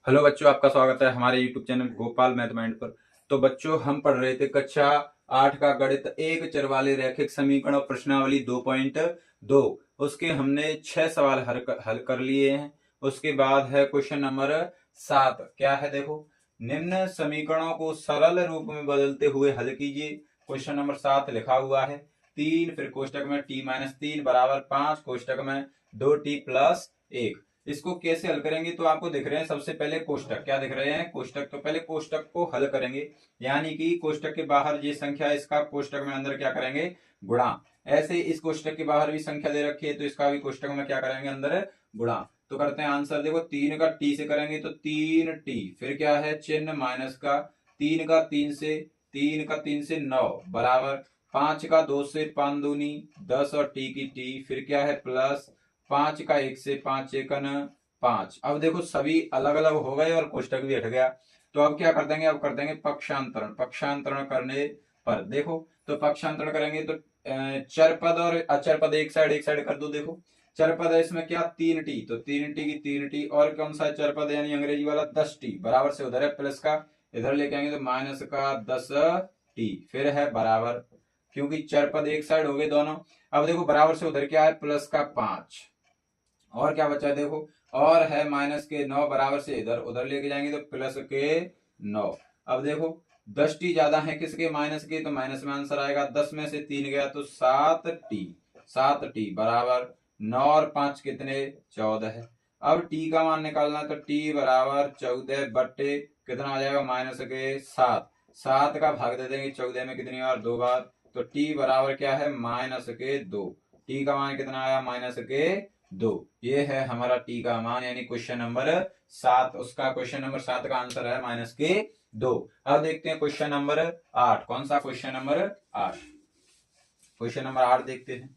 Hello बच्चों, आपका स्वागत है हमारे YouTube channel Gopal math mind पर। तो बच्चों, हम पढ़ रहे थे कक्षा 8 का गणित, एक चर वाले रैखिक समीकरण और प्रश्नावली 2.2। उसके हमने 6 सवाल हल कर लिए हैं। उसके बाद है क्वेश्चन नंबर 7। क्या है देखो, निम्न समीकरणों को सरल रूप में बदलते हुए हल कीजिए। क्वेश्चन नंबर 7 लिखा हुआ है 3, फिर कोष्टक में t-3 बराबर 5, कोष्टक में 2t+1। इसको कैसे हल करेंगे तो आपको दिख रहे हैं सबसे पहले कोष्टक। क्या दिख रहे हैं? कोष्टक। तो पहले कोष्टक को हल करेंगे, यानी कि कोष्टक के बाहर ये संख्या, इसका कोष्टक में अंदर क्या करेंगे? गुणा। ऐसे इस कोष्टक के बाहर भी संख्या दे रखी है तो इसका भी कोष्टक में क्या करेंगे? अंदर गुणा। तो करते हैं आंसर। देखो, 3 का टी से करेंगे तो 3t, फिर क्या है? चिन्ह माइनस का, 3 का 3 से 9 बराबर 5 का 2 से 5 दूनी 10 और टी की टी, फिर क्या है? प्लस 5 का 1 से 5 एकन 5। अब देखो सभी अलग अलग हो गए और कोष्टक भी हट गया। तो अब क्या कर देंगे? अब कर देंगे पक्षांतरण। पक्षांतरण करने पर देखो, तो पक्षांतरण करेंगे तो चर पद और अचर पद एक साइड कर दो। देखो, चर पद है इसमें क्या? 3t, तो 3t की 3t, और कौन सा चर पद यानी अंग्रेजी वाला 10t, बराबर से उधर है प्लस का, इधर लेके आएंगे तो माइनस का 10t, फिर है बराबर, क्योंकि चर पद एक साइड हो गए दोनों। अब देखो बराबर से उधर क्या है? प्लस का 5, और क्या बचा है? देखो, और है माइनस के 9, बराबर से इधर उधर लेके जाएंगे तो प्लस के 9। अब देखो 10t ज्यादा है किसके? माइनस के, तो माइनस में आंसर आएगा। 10 में से 3 गया तो 7t बराबर 9 और 5 कितने? 14 है। अब t का मान निकालना है तो t बराबर 14 बट्टे कितना आ जाएगा? माइनस के 7। 7 का भाग दे देंगे 14 में कितनी बार? 2 बार। तो t बराबर क्या है? माइनस के 2। t का मान कितना आया? माइनस के 2। ये है हमारा टी का मान, यानी क्वेश्चन नंबर 7। उसका क्वेश्चन नंबर 7 का आंसर है माइनस के 2। अब देखते हैं क्वेश्चन नंबर 8। कौन सा? Question number 8। क्वेश्चन नंबर 8 देखते हैं।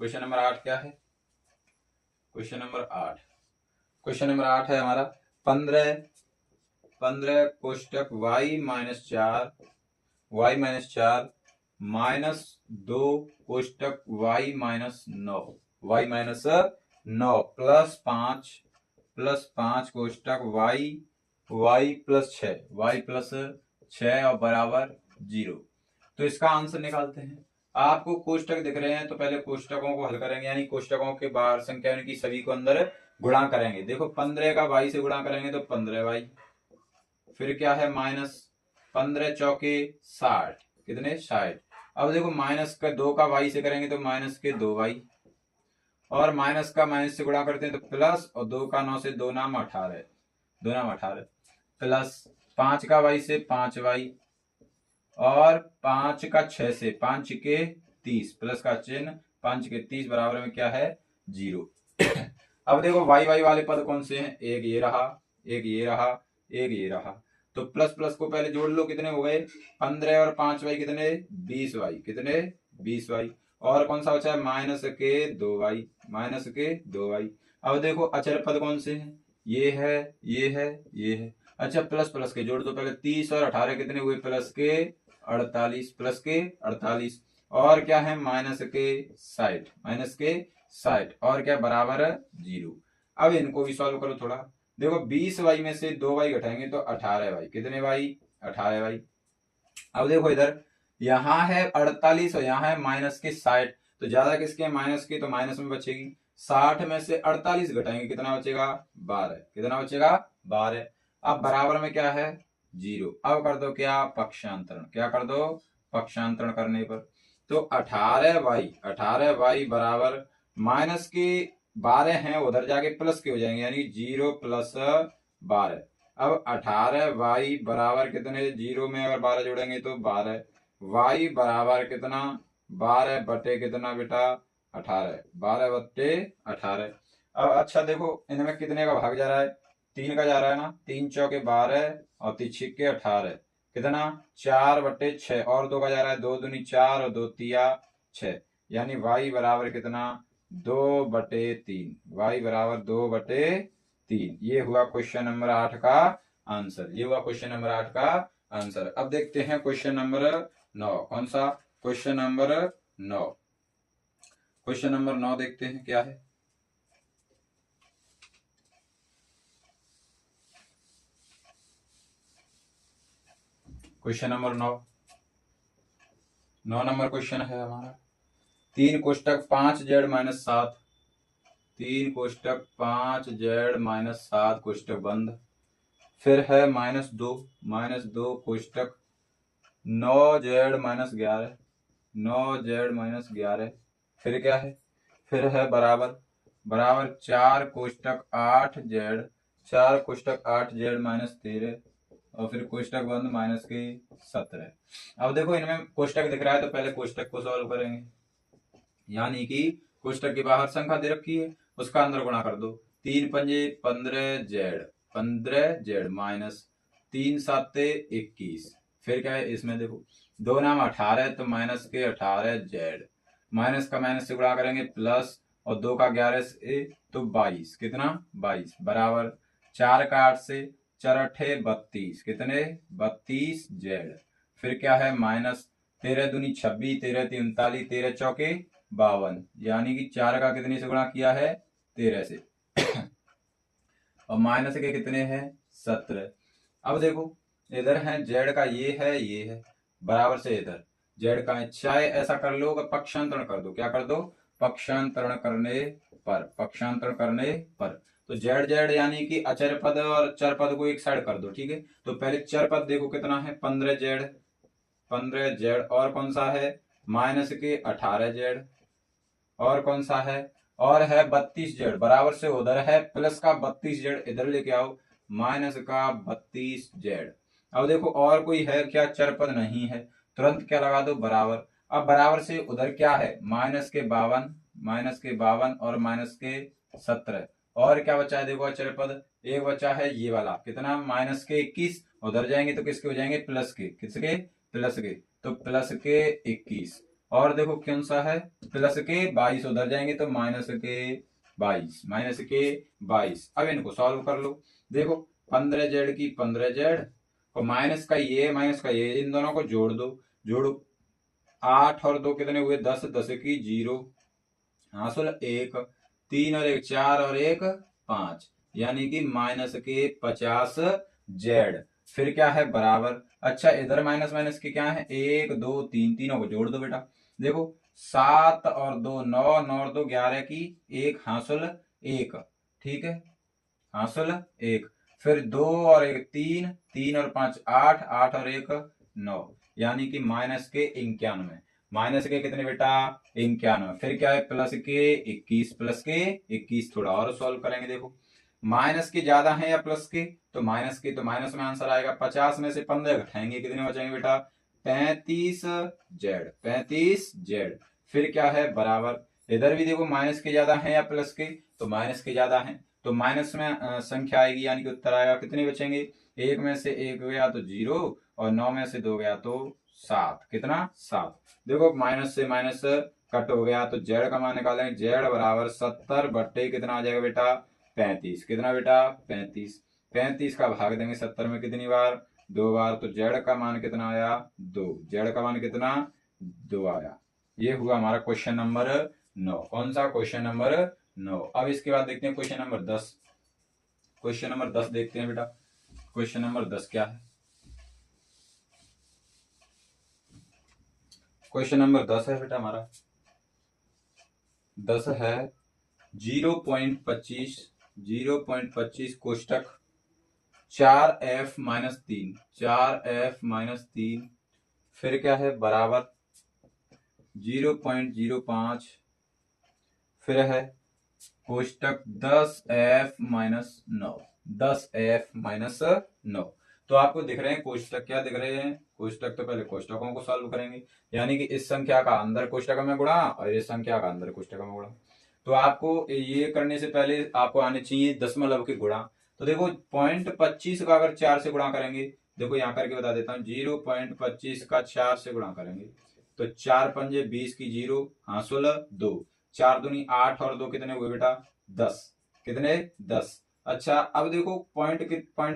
क्वेश्चन नंबर 8 क्या है? क्वेश्चन नंबर 8, क्वेश्चन नंबर 8 है हमारा 15 कोष्टक y-4 -2 कोष्टक y-9 प्लस 5 कोष्टक y+6 और बराबर 0। तो इसका आंसर निकालते हैं। आपको कोष्टक दिख रहे हैं तो पहले कोष्टकों को हल करेंगे, यानी कोष्टकों के बाहर संख्या की सभी को अंदर गुणा करेंगे। देखो 15 का y से गुणा करेंगे तो 15y, फिर क्या है? माइनस 15 चौके 60, कितने? 60। अब देखो माइनस का 2 का y से करेंगे तो माइनस के 2y, और माइनस का माइनस से गुणा करते हैं तो प्लस, और 2 का 9 से 2 नाम 18, 2 नाम 18, प्लस 5 का y से 5y, और 5 का 6 से 5 के 30, प्लस का चिन्ह 5 के 30 बराबर में क्या है? 0। अब देखो वाई वाई वाले पद कौन से हैं? एक ये रहा, एक ये रहा, एक ये रहा। तो प्लस प्लस को पहले जोड़ लो, कितने हो गए? 15 और 5y कितने? 20y, कितने? 20y। और कौन सा बचा है? माइनस के 2y, माइनस के 2y। अब देखो अचर पद कौन से हैं? ये है, ये है, ये है। अच्छा, प्लस प्लस के जोड़ दो पहले। 30 और 18 कितने हुए? प्लस के 48, प्लस के 48, और क्या है? माइनस के 60, माइनस के 60, और क्या? बराबर 0। अब इनको भी सॉल्व करो थोड़ा। देखो 20y में से 2y घटाएंगे तो 18y, कितने y? 18y। अब देखो इधर, यहां है 48 और यहां है माइनस के 60, तो ज्यादा किसके? माइनस के, तो माइनस में बचेगी। 60 में से 48 घटाएंगे, कितना बचेगा? 12, कितना बचेगा? 12। अब बराबर में क्या है? 0। अब कर दो क्या? पक्षांतरण। क्या कर दो? पक्षांतरण करने पर तो 18y बराबर माइनस के 12 हैं, उधर जाके प्लस के हो जाएंगे, यानी 0 प्लस 12। अब 18y बराबर कितने? 0 में अगर 12 जोड़ेंगे तो 12। y बराबर कितना? 12 बटे कितना बेटा? 18, 12 बटे 18। अब अच्छा देखो, इनमें कितने का भाग जा रहा है? 3 का जा रहा है ना। 3 चौके 12 और 3 छिक्के 18, कितना? 4 बटे 6, और 2 का जा रहा है। 2 दूनी 4 और 2 तिया 6, यानी y बराबर कितना? 2/3। y बराबर 2/3। ये हुआ क्वेश्चन नंबर 8 का आंसर। ये हुआ क्वेश्चन नंबर 8 का आंसर। अब देखते हैं क्वेश्चन नंबर 9। कौन सा? Question number 9। क्वेश्चन नंबर 9 देखते हैं क्या है। क्वेश्चन नंबर 9 नंबर क्वेश्चन है हमारा। 3 कोष्टक 5z-7, 3 कोष्टक 5z-7 कोष्टक बंद। फिर है -2 कोष्टक 9z-11, 9z-11। फिर क्या है, फिर है बराबर 4 कोष्टक 8z, 4 कोष्टक 8z-13, और फिर कोष्टक बंद -17। अब देखो इनमें कोष्टक दिख रहा है तो पहले कोष्टक को सॉल्व करेंगे, यानी कि कोष्टक के बाहर संख्या दे रखी है उसका अंदर गुणा कर दो। 3 पंजे 15z, 15z माइनस 3 साते 21। फिर क्या है, इसमें देखो 2 नाम 18 तो माइनस के 18z, माइनस का माइनस से गुणा करेंगे प्लस, और 2 का 11 से तो 22, कितना 22 बराबर 4 का 8 से 4 अठे 32, कितने 32z। फिर क्या है माइनस 13 दूनी 26, 13 तीन 39, 13 चौके 52, यानी कि 4 का कितने से गुणा किया है 13 से और माइनस के कितने हैं 17। अब देखो इधर है जेड का ये है बराबर से इधर जेड का है, चाहे ऐसा कर लो पक्षांतरण कर दो। क्या कर दो, पक्षांतरण करने पर तो जेड जेड यानी कि अचर पद और चर पद को एक साइड कर दो, ठीक है। तो पहले चर पद देखो कितना है 15z, और कौन सा है माइनस के 18z, और कौन सा है, और है 32z बराबर से उधर है प्लस का 32z इधर लेके आओ माइनस का 32z। अब देखो और कोई है क्या, चर पद नहीं है, तुरंत क्या लगा दो बराबर। अब बराबर से उधर क्या है माइनस के 52 और माइनस के 17, और क्या बचा है देखो चर पद एक बचा है ये वाला कितना माइनस के 21, उधर जाएंगे तो किसके हो जाएंगे प्लस के, किसके प्लस के, तो प्लस के 21, और देखो कौन सा है प्लस के 22, उधर जाएंगे तो माइनस के 22। अब इनको सॉल्व कर लो, देखो 15z की 15z और माइनस का ये इन दोनों को जोड़ो 8 और 2 कितने हुए 10, 10 की 0 हासिल 1, 3 और 1 4 और 1 5, यानी कि माइनस के 50z। फिर क्या है बराबर, अच्छा इधर माइनस माइनस के क्या है 1 2 3, तीनों को जोड़ दो बेटा। देखो 7 और 2 9, 9 और 2 11 की 1 हासिल 1, ठीक है हासिल 1। फिर 2 और 1 3, 3 और 5 8, 8 और 1 9, यानी कि माइनस के 91, माइनस के कितने बेटा 91। फिर क्या है प्लस के 21, प्लस के 21। थोड़ा और सॉल्व करेंगे, देखो माइनस के ज्यादा है या प्लस के, तो माइनस के, तो माइनस में आंसर आएगा 50 में से 15 घटाएंगे कितने बचेंगे बेटा 35z। फिर क्या है बराबर, इधर भी देखो माइनस के ज्यादा है या प्लस के, तो माइनस के ज्यादा है तो माइनस में संख्या आएगी यानी कि उत्तर आएगा कितने बचेंगे, 1 में से 1 गया तो 0 और 9 में से 2 गया तो 7, कितना 7। देखो माइनस से माइनस कट हो गया तो जेड का मान निकालेंगे, जेड बराबर 70 बट्टे कितना आ जाएगा बेटा 35, कितना बेटा 35। 35 का भाग देंगे 70 में कितनी बार 2 बार, तो जेड का मान कितना आया 2, जेड का मान कितना 2 आया। ये हुआ हमारा क्वेश्चन नंबर 9। कौन सा क्वेश्चन नंबर 9। अब इसके बाद देखते हैं क्वेश्चन नंबर 10। क्वेश्चन नंबर 10 देखते हैं बेटा, क्वेश्चन नंबर 10 क्या है। क्वेश्चन नंबर 10 है बेटा हमारा 10 है 0.25 कोष्टक 4f-3, 4f-3। फिर क्या है बराबर 0.05, फिर है कोष्टक 10f-9, 10f-9। तो आपको दिख रहे हैं कोष्टक, क्या दिख रहे हैं कोष्टक। तो पहले कोष्टकों को सॉल्व करेंगे, यानी कि इस संख्या का अंदर कोष्टक में गुणा और इस संख्या का अंदर कोष्टक में गुणा। तो आपको ये करने से पहले आपको आने चाहिए दशमलव के गुणा। तो देखो 0.25 का अगर 4 से गुणा करेंगे, देखो यहाँ करके बता देता हूँ 0.25 का 4 से गुणा करेंगे तो 4 पंजे 20 की 0 हासिल 2, 4 दूनी 8 और 2 कितने हुए बेटा 10, कितने 10। अच्छा अब देखो पॉइंट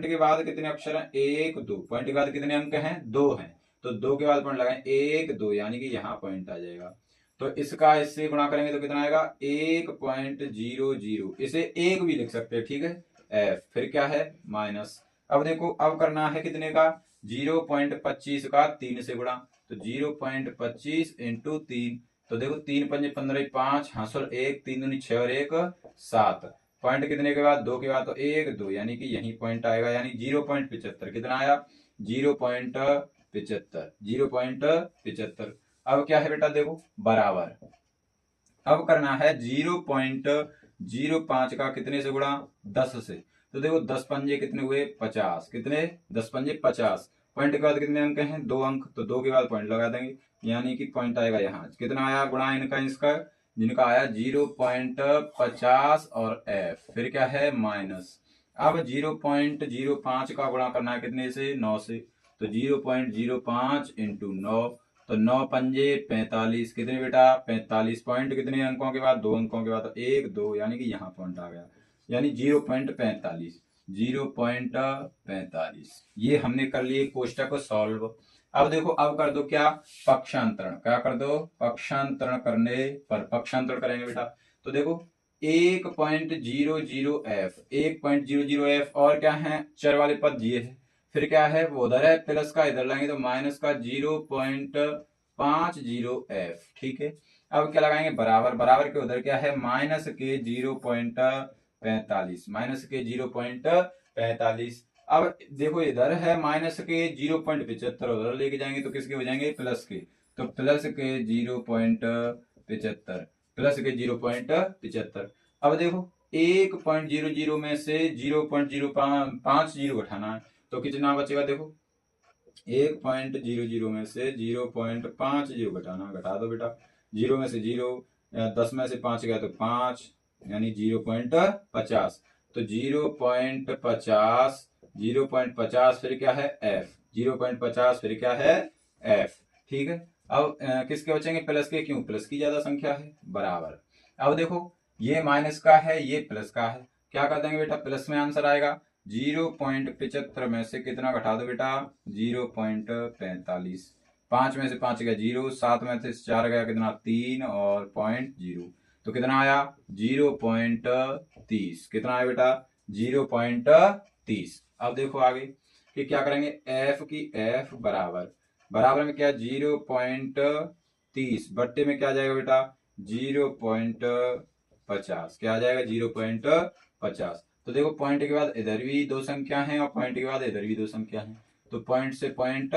के बाद कितने अक्षर हैं 1 2, पॉइंट के बाद कितने अंक हैं 2 हैं, तो 2 के बाद पॉइंट लगाएं 1 2, यानी कि यहाँ पॉइंट आ जाएगा। तो इसका इससे गुणा करेंगे तो कितना आएगा 1.00, इसे 1 भी लिख सकते हैं, ठीक है एफ। फिर क्या है माइनस। अब देखो अब करना है कितने का 0.25 का 3 से गुणा, तो 0.25 इंटू 3, तो देखो 3 पंजे 15 5, हासुल 1, 3 दूनी 6 और 1 7। पॉइंट कितने के बाद, 2 के बाद, तो 1 2, यानी कि यही पॉइंट आएगा, यानी 0.75। कितना आया, 0.75, 0.75। अब क्या है बेटा, देखो बराबर, अब करना है 0.05 का कितने से गुणा, 10 से, तो देखो 10 पंजे कितने हुए, 50, कितने, 10 पंजे 50। पॉइंट के बाद कितने अंक हैं, 2 अंक, तो 2 के बाद पॉइंट लगा देंगे, यानी कि पॉइंट आएगा यहाँ, कितना आया गुणा इनका इसका, जिनका आया 0.50 और एफ, फिर क्या है माइनस। अब 0.05 का गुणा करना है कितने से, 9 से, तो 0.05 इंटू 9, तो 9 पंजे 45, कितने बेटा 45। पॉइंट कितने अंकों के बाद, 2 अंकों के बाद, तो 1 2, यानी कि यहाँ पॉइंट आ गया, यानी 0.45, 0.45। ये हमने कर लिए कोष्टक को सॉल्व। अब देखो, अब कर दो क्या, पक्षांतरण, क्या कर दो, पक्षांतरण करने पर, पक्षांतरण करेंगे बेटा, तो देखो 1.00f, 1.00f, और क्या है, चर वाले पद ये है, फिर क्या है वो उधर है, प्लस का इधर लाएंगे तो माइनस का 0.50f, ठीक है। अब क्या लगाएंगे, बराबर, बराबर के उधर क्या है, माइनस के 0.45, माइनस के 0.45। अब देखो इधर है माइनस के 0.75, उधर लेके जाएंगे तो किसके हो जाएंगे, प्लस के, तो प्लस के 0.75, प्लस के 0.75। अब देखो 1.00 में से 0.050 घटाना है, तो कितना बचेगा, देखो 1.00 में से 0.50 घटाना, घटा दो बेटा, 0 में से 0, 10 में से 5 गया तो 5, यानी 0.50, तो 0.50, 0.50 फिर क्या है एफ, 0.50 फिर क्या है एफ, ठीक है। अब किसके बचेंगे, प्लस के, क्यों, प्लस की ज्यादा संख्या है, बराबर। अब देखो ये माइनस का है, ये प्लस का है, क्या कर देंगे बेटा, प्लस में आंसर आएगा, 0.75 में से कितना घटा दो बेटा, 0.45, 5 में से 5 गया 0, 7 में से 4 गया कितना 3 और 0.0, तो कितना आया 0.30, कितना आया बेटा 0.30। अब देखो आगे कि क्या करेंगे, एफ की एफ बराबर, बराबर में क्या 0.30 बट्टे में क्या जाएगा बेटा 0.50, क्या आ जाएगा 0.50। तो देखो पॉइंट के बाद इधर भी 2 संख्या हैं और पॉइंट के बाद इधर भी 2 संख्या हैं, तो पॉइंट से पॉइंट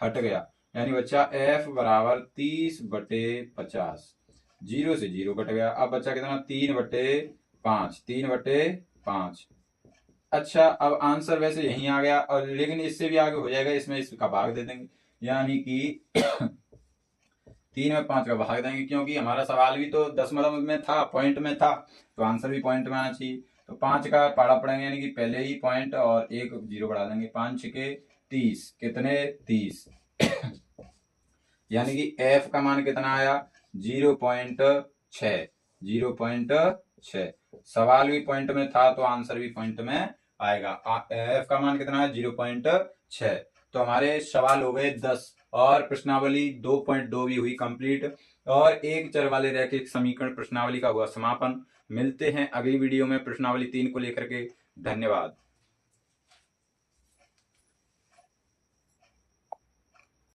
हट गया, यानी बच्चा एफ बराबर 30/50, 0 से 0 कट गया। अब बच्चा कितना 3/5, 3/5। अच्छा, अब आंसर वैसे यही आ गया, और लेकिन इससे भी आगे हो जाएगा, इसमें इसका भाग दे देंगे, यानी कि 3 में 5 का भाग देंगे, क्योंकि हमारा सवाल भी तो दशमलव में था, पॉइंट में था, तो आंसर भी पॉइंट में आना चाहिए। तो 5 का पाड़ा पड़ेंगे, यानी कि पहले ही पॉइंट और 1 0 बढ़ा देंगे, 5 के 30, कितने 30 यानी कि एफ का मान कितना आया 0.6, 0.6। सवाल भी पॉइंट में था तो आंसर भी पॉइंट में आएगा। एफ का मान कितना है 0.6। तो हमारे सवाल हो गए 10 और प्रश्नावली 2.2 भी हुई कंप्लीट, और एक चर वाले रैखिक समीकरण प्रश्नावली का हुआ समापन। मिलते हैं अगली वीडियो में प्रश्नावली 3 को लेकर के। धन्यवाद।